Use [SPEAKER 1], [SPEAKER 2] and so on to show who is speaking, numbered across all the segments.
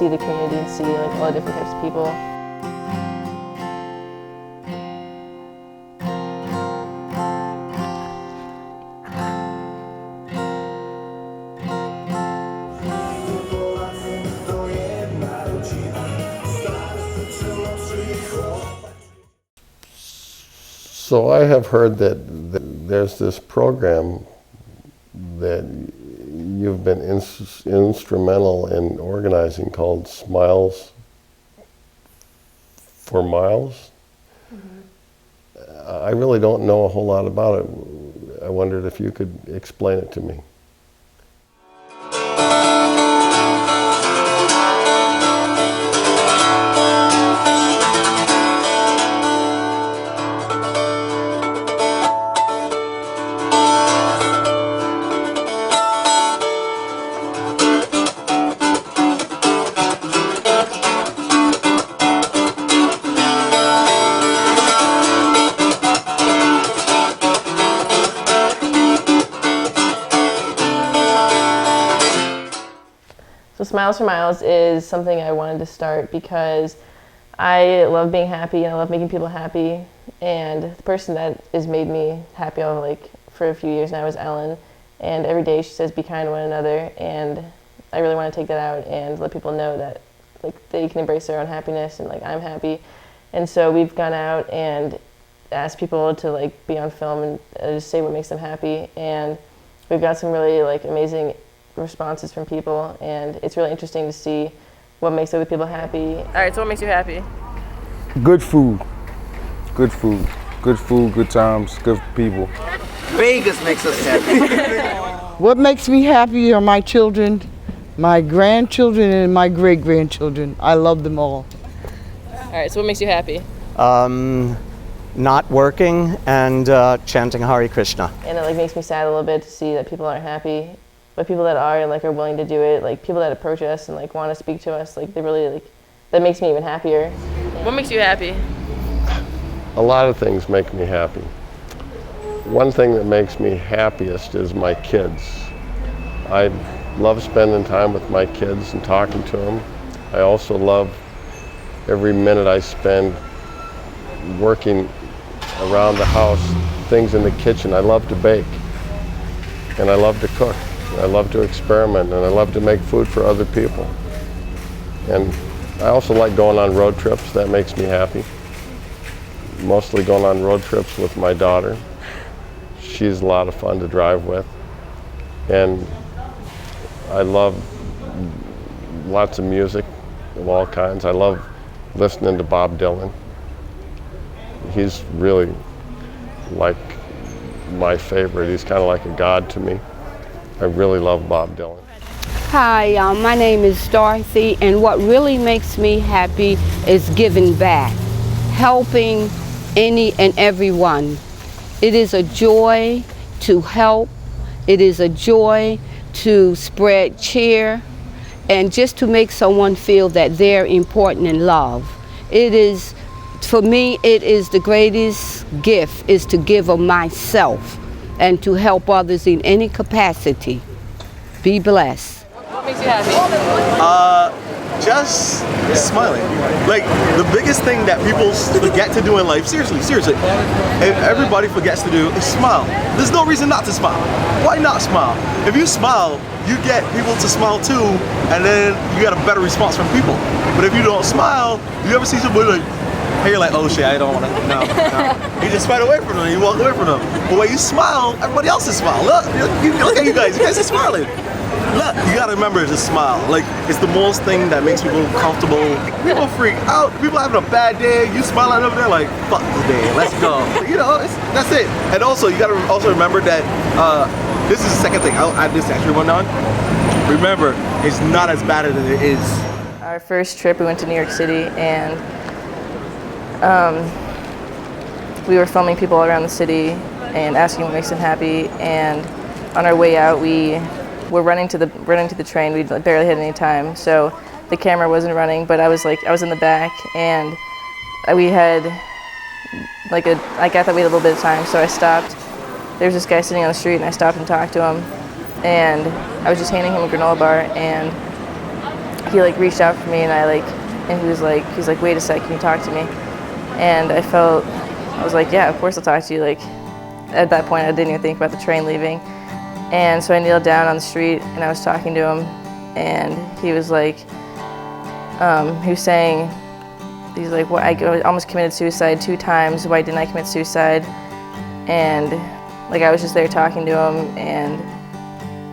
[SPEAKER 1] see the community and see like all the different types of people.
[SPEAKER 2] So I have heard that there's this program that you've been instrumental in organizing called Smiles for Miles. I really don't know a whole lot about it. I wondered if you could explain it to me.
[SPEAKER 1] So Smiles for Miles is something I wanted to start because I love being happy and I love making people happy. And the person that has made me happy for a few years now is Ellen. And every day she says, be kind to one another. And I really want to take that out and let people know that they can embrace their own happiness and I'm happy. And so we've gone out and asked people to be on film and just say what makes them happy. And we've got some really amazing responses from people, and it's really interesting to see what makes other people happy. All right, so what makes you happy?
[SPEAKER 3] Good food. Good food. Good food, good times, good people.
[SPEAKER 4] Vegas makes us happy.
[SPEAKER 5] What makes me happy are my children, my grandchildren, and my great-grandchildren. I love them all.
[SPEAKER 1] All right, so what makes you happy?
[SPEAKER 4] Not working and chanting Hare Krishna.
[SPEAKER 1] And it makes me sad a little bit to see that people aren't happy. But people that are are willing to do it, people that approach us and want to speak to us, they really that makes me even happier. What makes you happy?
[SPEAKER 2] A lot of things make me happy. One thing that makes me happiest is my kids. I love spending time with my kids and talking to them. I also love every minute I spend working around the house, things in the kitchen. I love to bake and I love to cook. I love to experiment and I love to make food for other people. And I also like going on road trips. That makes me happy. Mostly going on road trips with my daughter. She's a lot of fun to drive with. And I love lots of music of all kinds. I love listening to Bob Dylan. He's really my favorite. He's kind of like a god to me. I really love Bob Dylan.
[SPEAKER 6] Hi, my name is Dorothy, and what really makes me happy is giving back, helping any and everyone. It is a joy to help. It is a joy to spread cheer and just to make someone feel that they're important and loved. It is, for me, it is the greatest gift is to give of myself and to help others in any capacity. Be blessed.
[SPEAKER 1] What makes you happy?
[SPEAKER 7] Just smiling. The biggest thing that people forget to do in life, seriously, if everybody forgets to do is smile. There's no reason not to smile. Why not smile? If you smile, you get people to smile too, and then you get a better response from people. But if you don't smile, you ever see somebody hey, you're like, oh shit, I don't want to, no. You just fight away from them, you walk away from them. But when you smile, everybody else is smiling. Look at you guys are smiling. Look, you gotta remember to smile. It's the most thing that makes people comfortable. People freak out, people having a bad day, you smiling over there fuck the day, let's go. That's it. And also, you gotta also remember that, this is the second thing, I'll add this extra one on. Remember, it's not as bad as it is.
[SPEAKER 1] Our first trip, we went to New York City, and we were filming people all around the city and asking what makes them happy. And on our way out, we were running to the train. We barely had any time, so the camera wasn't running. But I was in the back, and we had I thought we had a little bit of time, so I stopped. There was this guy sitting on the street, and I stopped and talked to him. And I was just handing him a granola bar, and he like reached out for me, and he was like, wait a sec, can you talk to me? And I was like, yeah, of course I'll talk to you. Like, at that point, I didn't even think about the train leaving. And so I kneeled down on the street and I was talking to him, and he was like, he was saying, he's like, well, I almost committed suicide 2 times. Why didn't I commit suicide? And like, I was just there talking to him and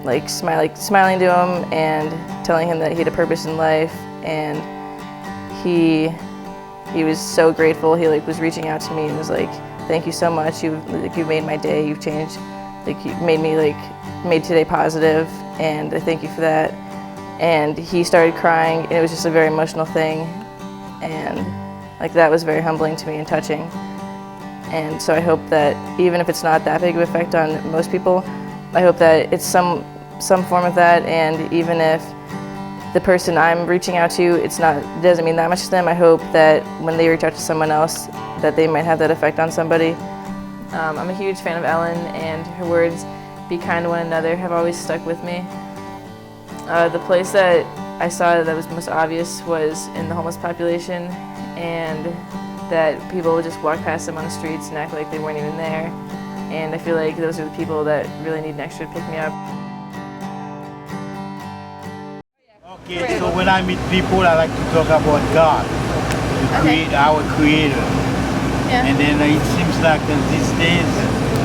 [SPEAKER 1] like smiling to him and telling him that he had a purpose in life, and he was so grateful. He like was reaching out to me and was like, thank you so much. You made my day. You've changed. Like, you made today positive, and I thank you for that. And he started crying, and it was just a very emotional thing, and like that was very humbling to me and touching. And so I hope that even if it's not that big of an effect on most people, I hope that it's some form of that. And even if the person I'm reaching out to, it doesn't mean that much to them, I hope that when they reach out to someone else, that they might have that effect on somebody. I'm a huge fan of Ellen, and her words, "Be kind to one another," have always stuck with me. The place that I saw that was most obvious was in the homeless population, and that people would just walk past them on the streets and act like they weren't even there. And I feel like those are the people that really need an extra pick-me-up.
[SPEAKER 8] Okay, so when I meet people, I like to talk about God, our Creator.
[SPEAKER 1] Yeah.
[SPEAKER 8] And then it seems like these days,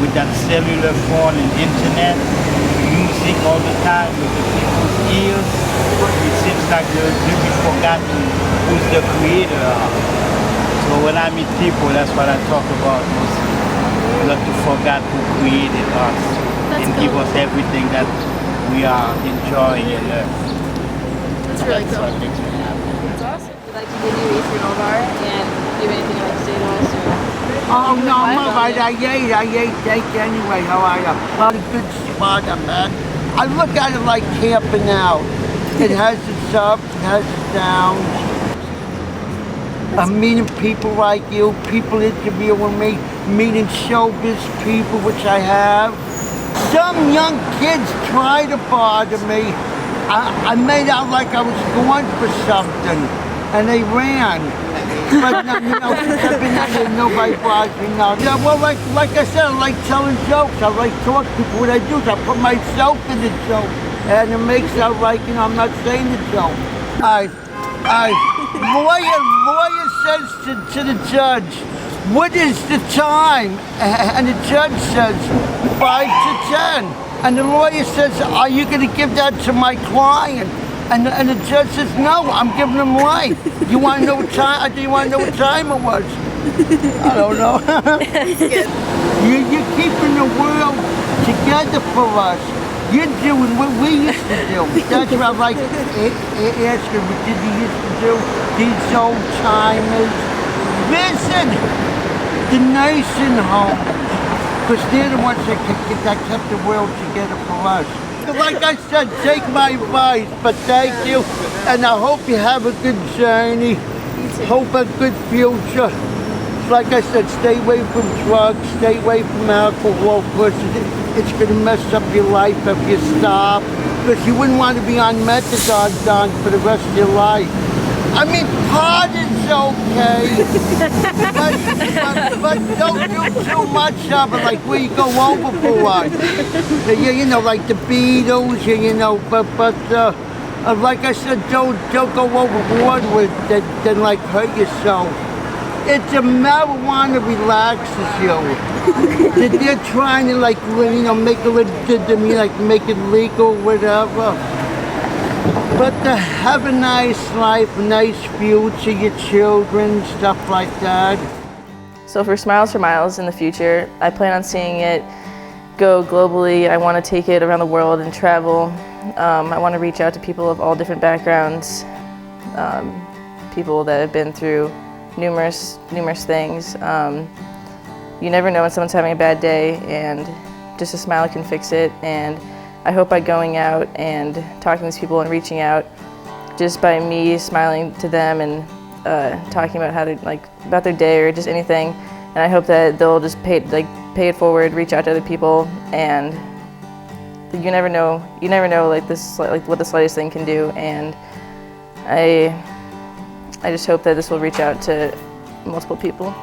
[SPEAKER 8] with that cellular phone and internet, music all the time with the people's ears, it seems like they've forgotten who's the Creator. So when I meet people, that's what I talk about mostly. Not to forget who created us and give us everything that we are enjoying in earth.
[SPEAKER 1] That's really cool.
[SPEAKER 8] What makes me happy.
[SPEAKER 1] That's awesome. We'd like to give you a $3 bar, and do you have anything you'd like to say to us?
[SPEAKER 9] Oh no, I'm all right. I ate steak anyway. How are you? Well, a good spot, man. I look at it like camping out. It has its ups, it has its downs. I'm meeting people like you, people interviewing me, meeting showbiz people, which I have. Some young kids try to bother me. I made out like I was going for something, and they ran. But since I've been out here, nobody bothers me now. Yeah, well, like I said, I like telling jokes. I like talking to people. What I do is I put myself in the joke, and it makes out like, I'm not saying the joke. Lawyer says to the judge, what is the time? And the judge says, 5 to 10. And the lawyer says, are you going to give that to my client? And the judge says, no, I'm giving him life. You want to know what time? Do you want to know what time it was? I don't know. You're keeping the world together for us. You're doing what we used to do. That's what I like asking, what did you used to do? These old timers. Visit the nursing home, because they're the ones that kept the world together for us. Like I said, take my advice, but thank you, and I hope you have a good journey. Hope a good future. Like I said, stay away from drugs, stay away from alcohol, because it's going to mess up your life if you stop. Because you wouldn't want to be on methadone for the rest of your life. I mean, pot is okay, but don't do too much of it, like where you go overboard. Like the Beatles, but like I said, don't go overboard with it, then like hurt yourself. It's a marijuana relaxes you. They're trying to make it legal, whatever. But to have a nice life, a nice future, your children, stuff like that.
[SPEAKER 1] So for Smiles for Miles in the future, I plan on seeing it go globally. I want to take it around the world and travel. I want to reach out to people of all different backgrounds, people that have been through numerous things. You never know when someone's having a bad day, and just a smile can fix it. And I hope by going out and talking to these people and reaching out, just by me smiling to them and talking about how about their day or just anything, and I hope that they'll just pay it forward, reach out to other people, and you never know what the slightest thing can do. And I just hope that this will reach out to multiple people.